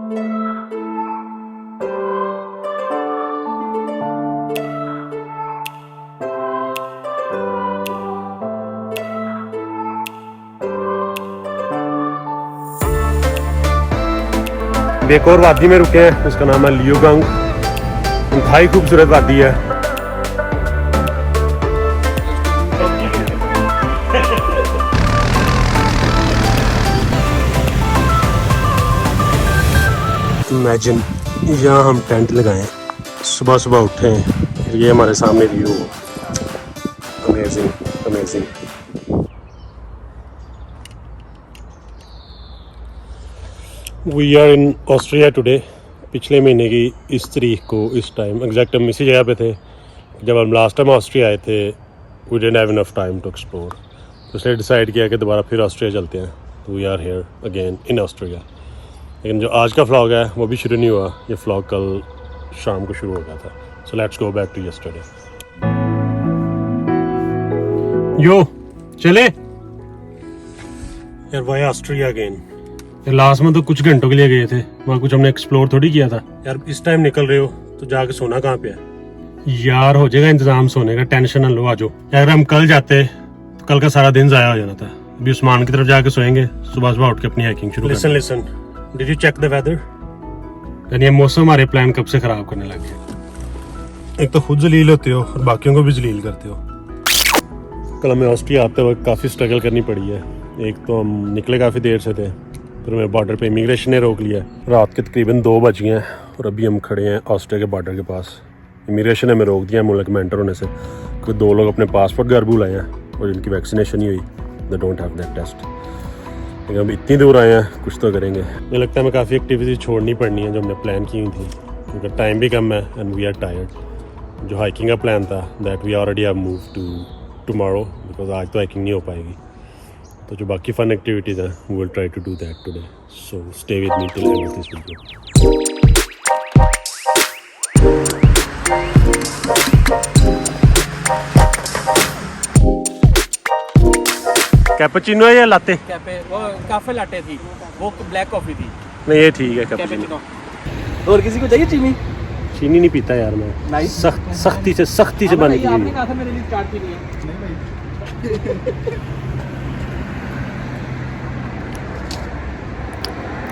एक और वादी में रुके हैं, उसका नाम है लियोगंग। इंतहाई खूबसूरत वादी है। इमेजिन यहाँ हम टेंट लगाए हैं, सुबह सुबह उठे हैं, ये हमारे सामने view. Amazing amazing. We are in Austria today. पिछले महीने की इस तारीख को इस टाइम एग्जैक्ट हम इसी जगह पे थे जब हम लास्ट टाइम ऑस्ट्रिया आए थे। We didn't have enough time to explore, तो इसलिए डिसाइड किया कि दोबारा फिर ऑस्ट्रिया चलते हैं। तो we are here again in Austria. लेकिन जो आज का व्लॉग है वो भी शुरू नहीं हुआ, ये व्लॉग कल शाम को शुरू हो गया था। So let's go back to yesterday. यो चले यार, वाई ऑस्ट्रिया अगेन। लास्ट में तो कुछ घंटों के लिए गए थे, वहाँ कुछ हमने एक्सप्लोर थोड़ी किया था यार। इस टाइम निकल रहे हो तो जाके सोना कहाँ पे है यार? हो जाएगा इंतजाम सोने का, टेंशन ना लो। आ जाओ। अगर हम कल जाते तो कल का सारा दिन जाया हो जाना था। अभी उस्मान की तरफ जाके सोएंगे, सुबह सुबह उठ के अपनी हाइकिंग शुरू। Listen, did you check the weather? यानी ये मौसम हमारे प्लान कब से खराब करने लगे। एक तो खुद जलील होते हो और बाकियों को भी जलील करते हो। कल हमें ऑस्ट्रिया आते वक्त काफ़ी स्ट्रगल करनी पड़ी है। एक तो हम निकले काफ़ी देर से थे, फिर हमें बॉर्डर पे इमिग्रेशन ने रोक लिया। रात के तकरीबन 2 बज गए हैं और अभी हम खड़े हैं ऑस्ट्रिया के बॉर्डर के पास। इमिग्रेशन ने हमें रोक दिया मुल्क में एंटर होने से, क्योंकि 2 लोग अपने पासपोर्ट घर भूल आए हैं और जिनकी वैक्सीनेशन नहीं हुई, they don't have that test. लेकिन हम इतनी दूर आए हैं, कुछ तो करेंगे। मुझे लगता है हमें काफ़ी एक्टिविटीज छोड़नी पड़नी है जो हमने प्लान की हुई थी, क्योंकि टाइम भी कम है एंड वी आर टायर्ड। जो हाइकिंग का प्लान था that we already have move to tomorrow, because आज तो हाइकिंग नहीं हो पाएगी। तो जो बाकी फन एक्टिविटीज़ हैं we will try to do that today. So stay with me till end of this video. Cappuccino या लाते? वो काफे लाटे थी, वो ब्लैक कॉफी थी। नहीं ये ठीक है कैपेचिनो। और किसी को चाहिए चीनी? चीनी नहीं पीता यार मैं। सख्ती से बन गई। आपने कहा था मेरे लिए चाट पीनी है।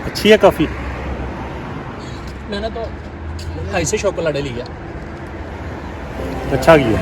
अच्छी है कॉफी। मैंने तो हाई से शॉकोलाटे लिया। अच्छा किया।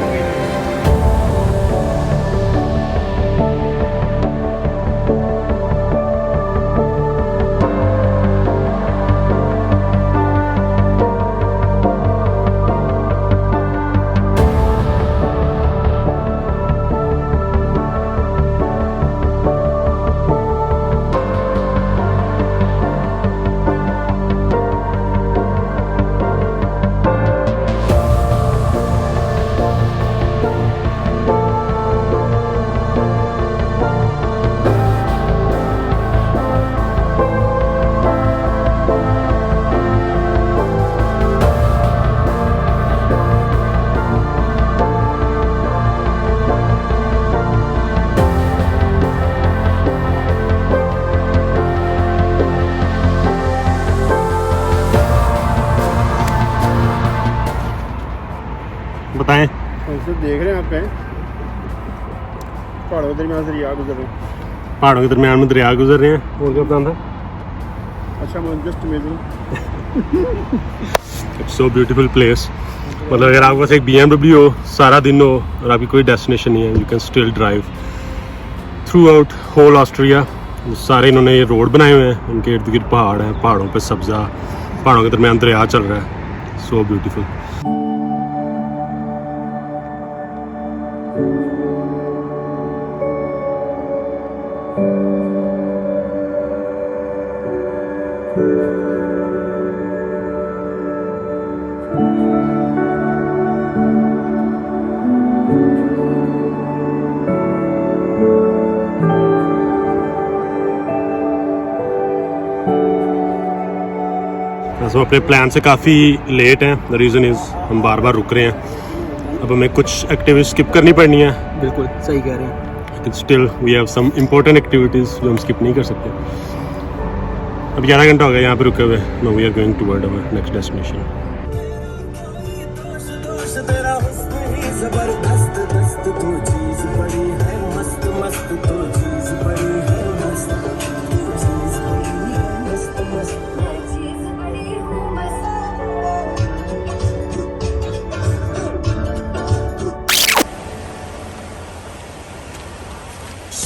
बताएं। तो देख रहे हैं आप पहाड़ों के दरमियान से दरिया गुजर रहे हैं। पहाड़ों के दरमियान में दरिया गुजर रहे हैं। और क्या बताना? अच्छा, just amazing. It's so beautiful place. मतलब अगर आपके पास एक BMW हो, सारा दिन हो और आपकी कोई डेस्टिनेशन नहीं है, you can still drive throughout whole Austria. सारे इन्होंने ये रोड बनाए हुए हैं, उनके इर्द गिर्द पहाड़ हैं, पहाड़ों पे सब्जा, पहाड़ों के दरमियान दरिया चल रहा है। So beautiful. हम अपने प्लान से काफ़ी लेट हैं। द रीज़न इज़ हम बार बार रुक रहे हैं। अब हमें कुछ एक्टिविटीज स्किप करनी पड़नी है। बिल्कुल सही कह रहे हैं। लेकिन still we have some important activities जो हम स्किप नहीं कर सकते। अब 11 घंटा हो गया यहाँ पे रुके हुए. Now we are going toward our next destination.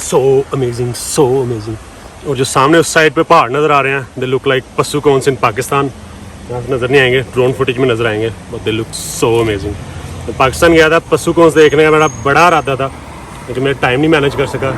So amazing, so amazing. और जो सामने उस साइड पे पहाड़ नज़र आ रहे हैं, they look like पशु कौन्स इन पाकिस्तान. यहाँ से नज़र नहीं आएंगे, ड्रोन फुटेज में नज़र आएंगे, but they look so amazing. मैं पाकिस्तान गया था, पशु कौन्स देखने का मेरा बड़ा इरादा था, लेकिन मेरा टाइम नहीं मैनेज कर सका.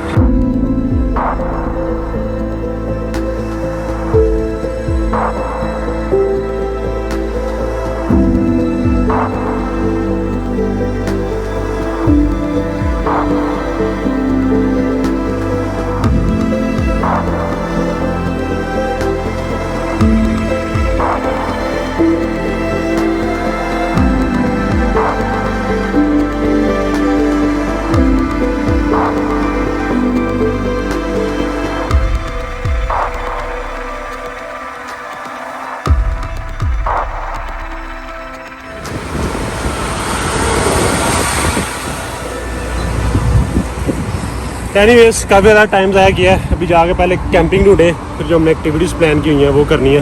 एनीवेज काफ़ी ज़्यादा टाइम ज़ाया किया है. अभी जाके पहले कैंपिंग ढूंढे, फिर जो हमने एक्टिविटीज़ प्लान की हुई हैं वो करनी है.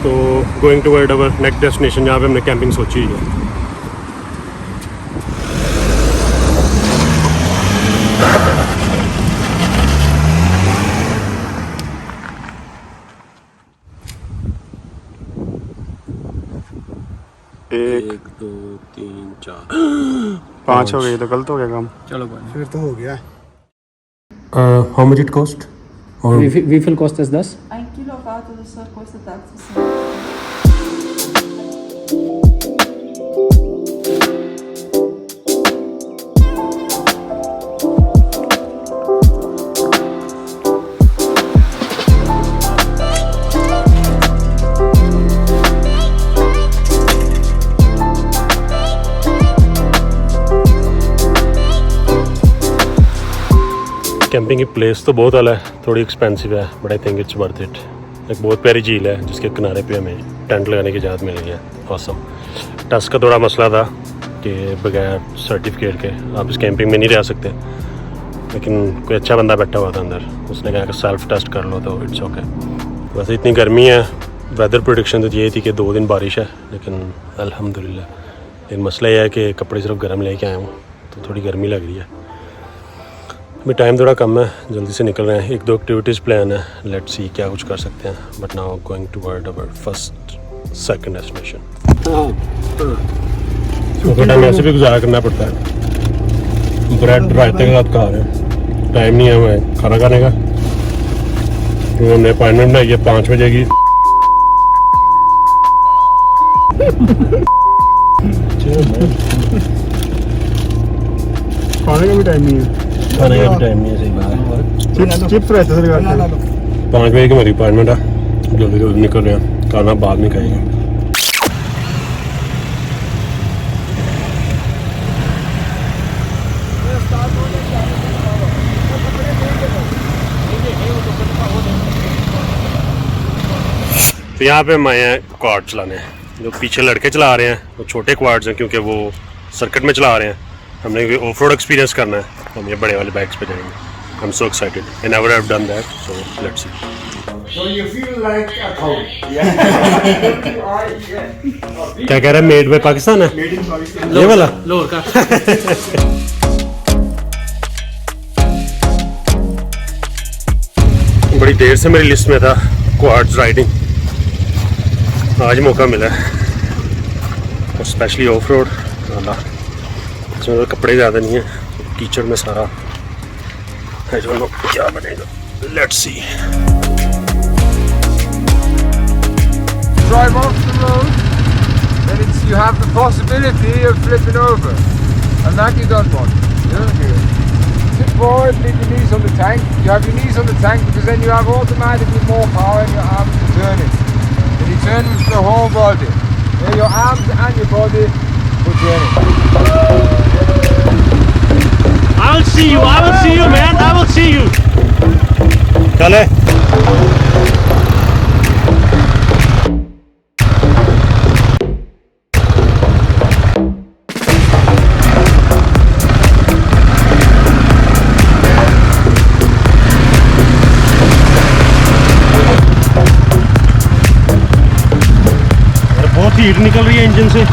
तो going toward our next destination जहाँ पे हमने कैंपिंग सोची हुई है. एक 2 3 4 5 हो गई तो गलत हो गया काम. चलो कोई फिर तो हो गया. How much it cost? Or नहीं. Wie viel kostet das? 1 Kilo Vaterwasser kostet 80 Cent. Camping की प्लेस तो बहुत अलग है, थोड़ी एक्सपेंसिव है, but I think it's worth it. एक बहुत प्यारी झील है जिसके किनारे पे हमें टेंट लगाने की इजाज़त मिल गई है. ऑसम. टस का थोड़ा मसला था कि बगैर सर्टिफिकेट के आप इस कैंपिंग में नहीं रह सकते, लेकिन कोई अच्छा बंदा बैठा हुआ था अंदर, उसने कहा कि सेल्फ टेस्ट कर लो तो इट्स ओके. वैसे इतनी गर्मी है, वेदर प्रेडिक्शन तो ये थी कि 2 दिन बारिश है, लेकिन अल्हम्दुलिल्लाह. लेकिन मसला यह है कि कपड़े सिर्फ गर्म लेके आया हूँ तो थोड़ी गर्मी लग रही है. अभी टाइम थोड़ा कम है, जल्दी से निकल रहे हैं. 1-2 एक्टिविटीज़ प्लान है, लेट्स सी क्या कुछ कर सकते हैं. But now going toward our second destination. तो टाइम ऐसे भी गुजारा करना पड़ता है. ब्रेड रायते के साथ खा रहे हैं, टाइम नहीं है हमें खाना खाने का. तो हमने अपॉइंटमेंट बनाई है 5 बजे की. खाने का भी टाइम नहीं है. खाने का भी टाइम नहीं है. सही बात है. चिप्स रहते सर. 5 बजे की हमारी अपॉइंटमेंट है, जल्दी जल्दी निकल रहे हैं, खाना बाद में खाएंगे. तो यहाँ पे हम आए हैं क्वाड चलाने. जो पीछे लड़के चला रहे हैं वो छोटे क्वाड्स हैं, क्योंकि वो सर्किट में चला रहे हैं. हमने भी ऑफ रोड एक्सपीरियंस करना है, हम ये बड़े वाले बाइक्स पे जाएंगे. I am so excited. I never have done that, so let's see. So you feel like at home. क्या कह रहा है? मेड बाय पाकिस्तान है Made in Pakistan. ये वाला. लोअर का. बड़ी देर से मेरी लिस्ट में था क्वाड्स राइडिंग, आज मौका मिला है, और स्पेशली ऑफ रोड वाला. इसमें तो कपड़े ज़्यादा नहीं है, कीचड़ में सारा है. जो क्या बनेगा, let's see. Drive off the road, then you have the possibility of flipping over, and that you don't want. You don't do it. Sit forward, leave your knees on the tank. You have your knees on the tank because then you have automatically more power in your arms to turn it. And you turn with the whole body. Yeah, your arms and your body will turn it. I will see you. I will see you, man. I will see you. चले. Heat निकल रही है engine से।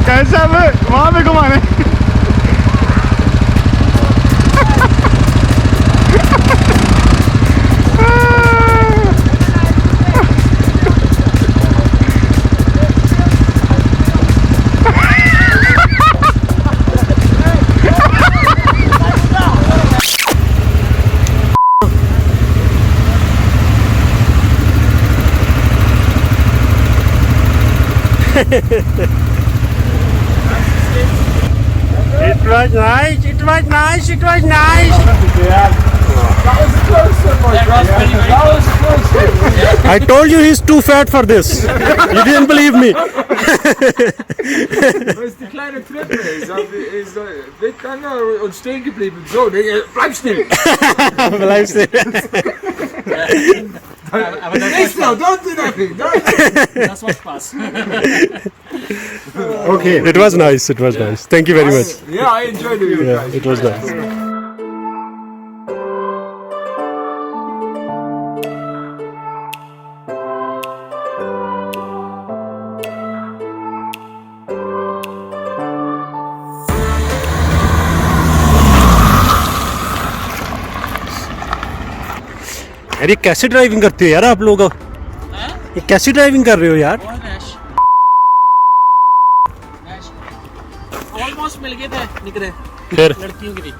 कैसा वहां पे घुमाने It was nice, it was nice, it was nice. That was a close one, my friend. That was a close one. I told you he's too fat for this. You didn't believe me. Das ist die kleine Treppe. Ist weggegangen und stehen geblieben. So, bleib still. Bleib still. Aber Nichts now, don't do nothing. das war Spaß. Okay. It was nice, it was nice. Thank you very much. Yeah, I enjoyed it. Yeah, it was nice. यार ये कैसे driving करते हो यार आप लोग? ये कैसी ड्राइविंग कर रहे हो यार? ऑलमोस्ट मिल गए थे निकले फिर लड़कियों के लिए।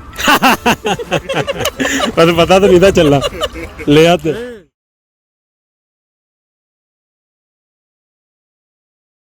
पता तो नहीं था चलना, ले आते।